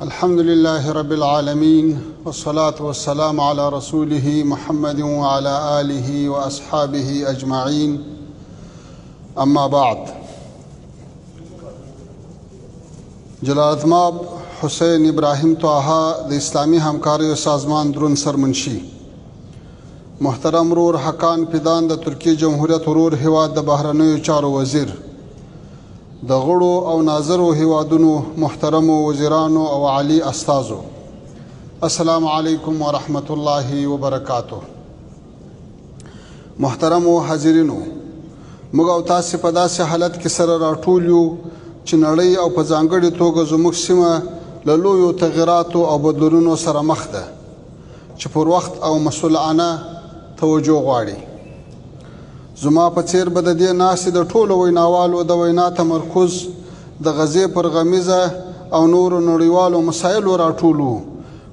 الحمد لله رب العالمين والصلاة والسلام على رسوله محمد وعلى آله وأصحابه أجمعين أما بعد. جلالتمآب حسین ابراهیم طه د اسلامی همکاریو سازمان درون سرمنشي، محترم رور حقان پیدان د ترکی جمهوریت ورور هیواد د بهرنیو چارو وزیر، د غړو او ناظرو هیوادونو محترمو وزیرانو او عالی استازو، السلام علیکم ورحمت الله وبرکاته. محترمو حاضرینو، موږ او تاسو په داسې حالت کې سره راټول یو چې نړۍ او په ځانګړې توګه زموږ سیمه له لویو تغیراتو او بدلونونو سره مخ ده چې پر وخت او مسؤلانه توجه غواړي. زما په څیر به د دې ناستې د ټولو ویناوالو د وینا تمرکز د غزې پر غمیزه او نورو نړیوالو مسایلو راټولو،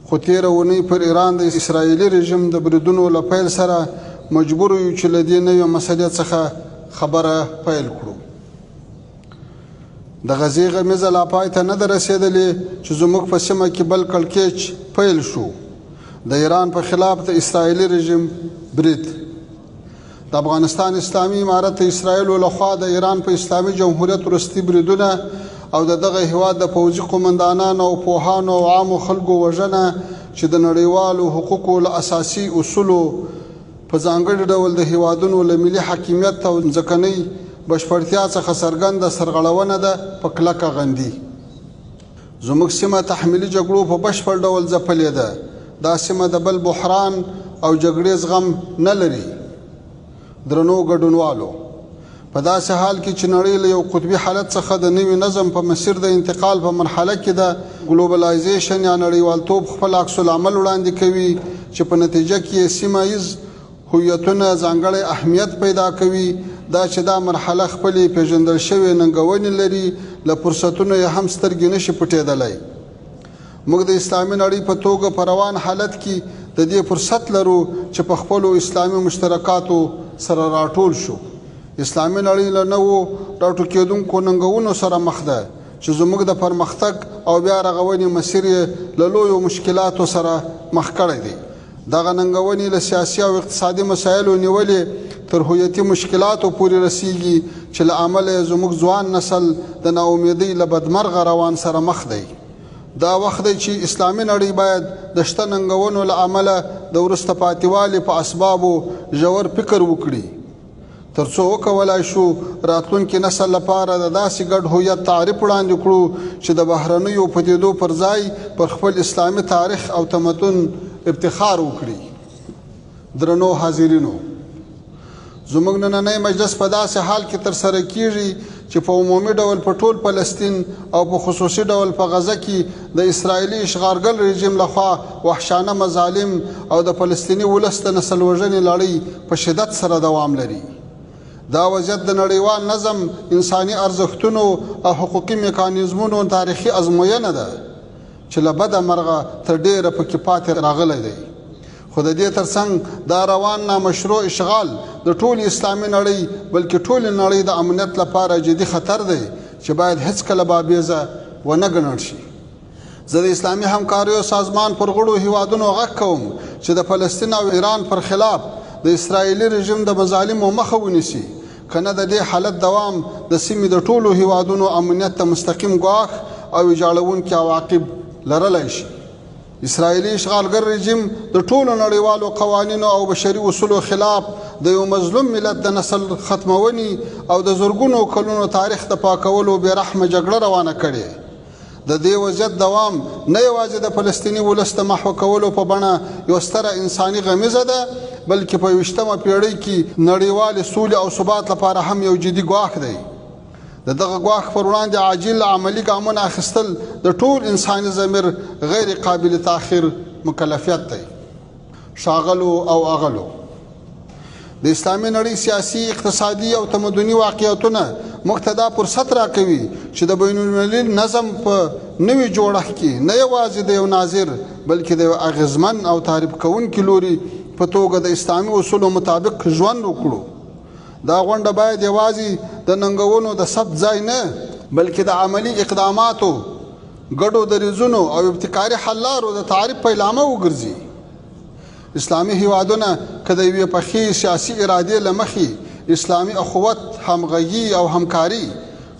خو تېره اونۍ پر ایران د اسرائیلي رژیم د بریدونو له پیل سره مجبور یو چې له دې نوې مسلې څخه خبره پیل کړو. د غزې غمیزه لا پای ته نه ده رسېدلې چې زموږ په سیمه کې بل کړکېچ پیل شو، د ایران په خلاف د اسرائیلي رژیم برید. د افغانستان اسلامي امارت اسرائیلو لخوا د ایران په اسلامي جمهوریت وروستي بریدونه او د دغه هیواد د پوځي قومندانانو او پوهانو او عامو خلکو وژنه چې د نړیوالو حقوقو له اساسي اصولو په ځانګړي ډول د هیوادونو له ملي حاکمیت او ځمکنۍ بشپړتیا څخه څرګنده سرغړونه ده، په کلکه غندي. زموږ سیمه تحمیلي جګړو په بشپړ ډول ځپلې ده. دا سیمه د بل بحران او جګړې زغم نه لري. درنو ګډونوالو، په داسې حال کې چې نړۍ له یو قطبي حالت څخه د نوي نظم په مسیر د انتقال په مرحله کې ده، ګلوبلایزیشن یا نړیوالتوب خپل عکس العمل وړاندې کوي چې په نتیجه کې سیمه ییز هویتونه ځانګړی اهمیت پیدا کوي. دا چې دا مرحله خپلې پیژندل شوې ننګونې لري، له فرصتونو یې هم سترګې نشي پټېدلی. موږ د اسلامي نړۍ په توګه په روان حالت کې د دې فرصت لرو چې په خپلو اسلامي مشترکاتو سره راټول شو. اسلامي نړۍ له نوو راټوکېدونکو ننګونو سره مخ ده چې زموږ د پرمختګ او بیا رغونې مسیر یې له لویو مشکلاتو سره مخ کړی دی. دغه ننګونې له سیاسي او اقتصادي مسایلو نیولې تر هویتي مشکلاتو پورې رسیږي چې له امله زموږ ځوان نسل د ناامیدۍ له بدمرغه روان سره مخ دی. دا وخت دی چې اسلامي نړۍ باید د شته ننګونو له امله د وروسته پاتېوالي په اسبابو ژور فکر وکړي، تر څو وکولای شو راتلونکي نسل لپاره د داسې ګډ هویت تعریف وړاندې کړو چې د بهرنیو پدیدو پر ځای پر خپل اسلامي تاریخ او تمدن افتخار وکړي. درنو حاضرینو، زموږ نننی مجلس په داسې حال کې ترسره کیږي چې په عمومي ډول په ټول فلسطین او په خصوصي ډول په غزه کې د اسرائیلي اشغالګر رژیم لخوا وحشانه مظالم او د فلسطیني ولس د نسل وژنې لړۍ په شدت سره دوام لري. دا وضعیت د نړیوال نظم، انساني ارزښتونو او حقوقي میکانیزمونو تاریخي ازموینه ده چې له بده مرغه تر ډیره پکې پاتې راغلی دی. خو د دې ترڅنګ دا روان نامشروع اشغال د ټول اسلامي نړۍ بلکې ټول نړۍ د امنیت لپاره جدي خطر دی چې باید هیڅکله بابیزه ونه ګڼل شي. زه د اسلامي همکاریو سازمان پر غړو هیوادونو غږ کوم چې د فلسطین او ایران پر خلاف د اسرائیلي رژیم د مظالمو مخه ونیسي، کنه د دې حالت دوام د سیمې د ټولو هیوادونو امنیت ته مستقیم ګواښ او ویجاړونکي عواقب لرلی شي. اسرائیلي اشغالګر رژیم د ټولو نړیوالو قوانینو او بشري اصولو خلاف د یو مظلوم ملت د نسل ختمونې او د زرګونو کلونو تاریخ د پاکولو بېرحمه جګړه روانه کړې. د دې وضعیت دوام نه یوازې د فلسطیني ولس د محو کولو په بڼه یو ستره انساني غمیزه ده، بلکې په 20مه پیړۍ کې نړیوالې سولې او ثبات لپاره هم یو جدي ګواښ دی. د دغه ګواښ پر وړاندې عاجل عملي ګامونه اخیستل د ټول انساني ضمیر غیر قابل تاخیر مکلفیت دی. ښاغلو او اغلو، د اسلامي نړۍ سیاسي، اقتصادي او تمدني واقعیتونه موږ ته دا فرصت راکوي چې د بین المللي نظم په نوي جوړښت کې نه یوازې د یو ناظر بلکې د یو اغیزمن او تعریف کوونکي لوري په توګه د اسلامي اصولو مطابق ژوند وکړو. دا غونډه باید یوازې د ننګونو د ثبت ځای نه بلکې د عملی اقداماتو ګډو دریځونو او ابتکاري حل لارو د تعریف پیلامه وګرځي. اسلامي هیوادونه که د یوې پخې سیاسي ارادې له مخې اسلامي اخوت، همغږي او همکاري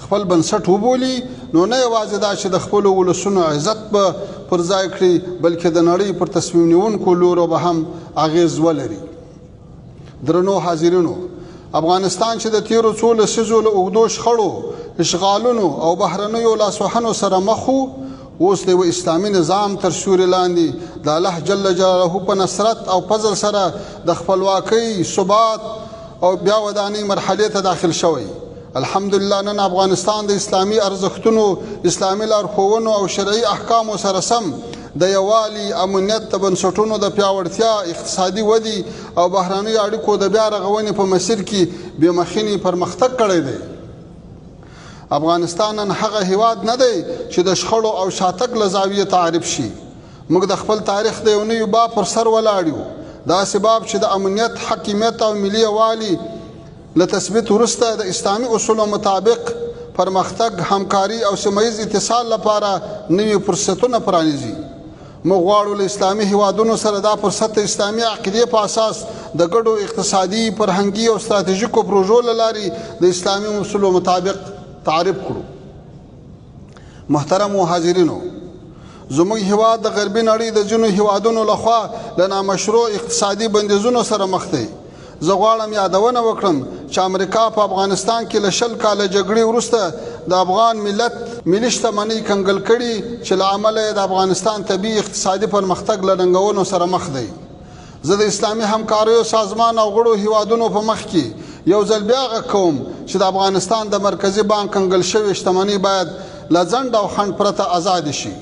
خپل بنسټ وبولي، نو نه یوازې دا چې د خپلو ولسونو عزت به پر ځای کړي، بلکې د نړۍ پر تصمیم نیونکو لورو به هم اغیز ولري. درنو حاضرینو، افغانستان چې د تیرو څو لسیزو له اوږدو شخړو، اشغالونو او بهرنیو لاسوهنو سره مخ و، اوس د یو اسلامي نظام تر سیوري لاندې د الله جل جلاله په نصرت او فضل سره د خپلواکۍ، ثبات او بیا ودانۍ مرحلې ته داخل شوی. الحمدلله نن افغانستان د اسلامي ارزښتونو، اسلامي لارښوونو او شرعي احکامو سره سم د یووالي، امنیت د بنسټونو د پیاوړتیا، اقتصادي ودې او بهرنیو اړیکو د بیا رغونې په مسیر کې بې مخینې پرمختګ کړی دی. افغانستان نن هغه هیواد نه دی چې د شخړو او شاتګ له زاویې تعریف شي. موږ د خپل تاریخ د یو نوي باب پر سر ولاړ یو، داسې باب چې د امنیت، حاکمیت او ملي یووالي له تثبیت وروسته د اسلامي اصولو مطابق پرمختګ، همکاري او سیمهییز اتصال لپاره نوي فرصتونه پرانیزي. موږ غواړو له اسلامي هیوادونو سره دا فرصت د اسلامي عقیدې په اساس د ګډو اقتصادي، فرهنګي او ستراتیژیکو پروژو له لارې د اسلامي اصولو مطابق تعریف کړو. محترمو حاضرینو، زموږ هیواد د غربي نړۍ د ځینو هیوادونو لخوا له نامشروع اقتصادي بندیزونو سره مخ دی. زه غواړم یادونه وکړم چې امریکا په افغانستان کې له 20 کاله جګړې وروسته د افغان ملت ملي شتمنۍ کنګل کړي، چې له امله یې د افغانستان طبیعي اقتصادي پرمختګ له ننګونو سره مخ دی. زه د اسلامي همکاریو سازمان او غړو هیوادونو په مخ کې یو ځل بیا غږ کوم چې د افغانستان د مرکزي بانک کنګل شوې شتمنۍ باید له ځنډ او خنډ پرته آزاد شي.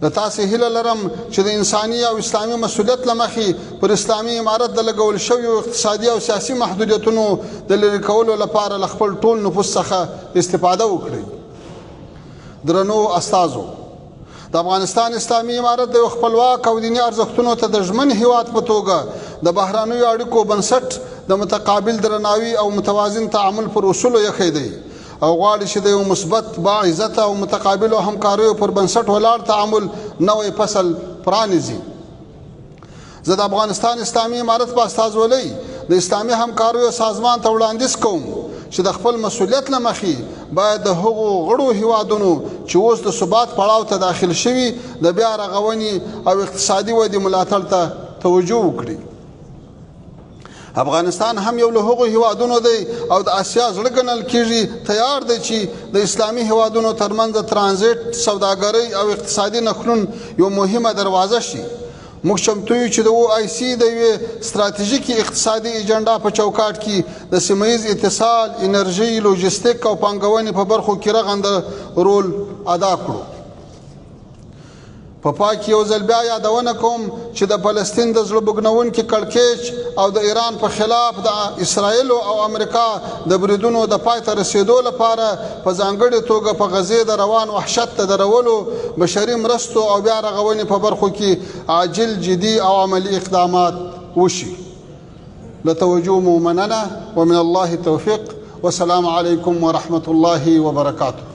د تاسې هیله لرم چې د انساني او اسلامي مسؤلیت له مخې پر اسلامي امارت د لګول شویو اقتصادي او سیاسي محدودیتونو د لرې کولو لپاره له خپل ټول نفوذ څخه استفاده وکړئ. درنو استازو، د افغانستان اسلامي امارت د یو خپلواک او دیني ارزښتونو ته د ژمن هیواد په توګه د بهرنیو اړیکو بنسټ د متقابل درناوي او متوازن تعامل پر اصولو یخی دی او غواړي چې د یو مثبت، باعزته او متقابلو همکاریو پر بنسټ ولاړ تعامل نوی فصل پرانیزي. زه د افغانستان اسلامي امارت په استازولۍ د اسلامي همکاریو سازمان ته وړاندیز کوم چې د خپل مسؤلیت له مخې باید د هغو غړو هیوادونو چې اوس د ثبات پړاو ته داخل شوي د بیا رغونې او اقتصادي ودې ملاتړ ته توجه وکړي. افغانستان هم یو له هغو هیوادونو دی او د اسیا زړه ګڼل کېږي تیار دی چې د اسلامي هیوادونو ترمنځ د ترانزیت، سوداګرۍ او اقتصادي نښلون یو مهمه دروازه شي. موږ چمتو یو چې د OIC د یوې ستراتیژیکې اقتصادي ایجنډا په چوکاټ کې د سیمهییز اتصال، انرژۍ، لوجستیک او پانګونې په برخو کې رغنده رول ادا کړو. په پای کې یو ځل بیا یادونه کوم چې د فلسطین د زړه بوږنونکي کړکېچ او د ایران په خلاف د اسرائیلو او امریکا د بریدونو د پای ته رسیدو لپاره په ځانګړې توګه په غزې د روان وحشت ته درولو، بشري مرستو او بیا رغونې په برخو کې عاجل، جدي او عملي اقدامات وشي. له توجه مو مننه ومن الله التوفیق. والسلام علیکم ورحمة الله وبرکاته.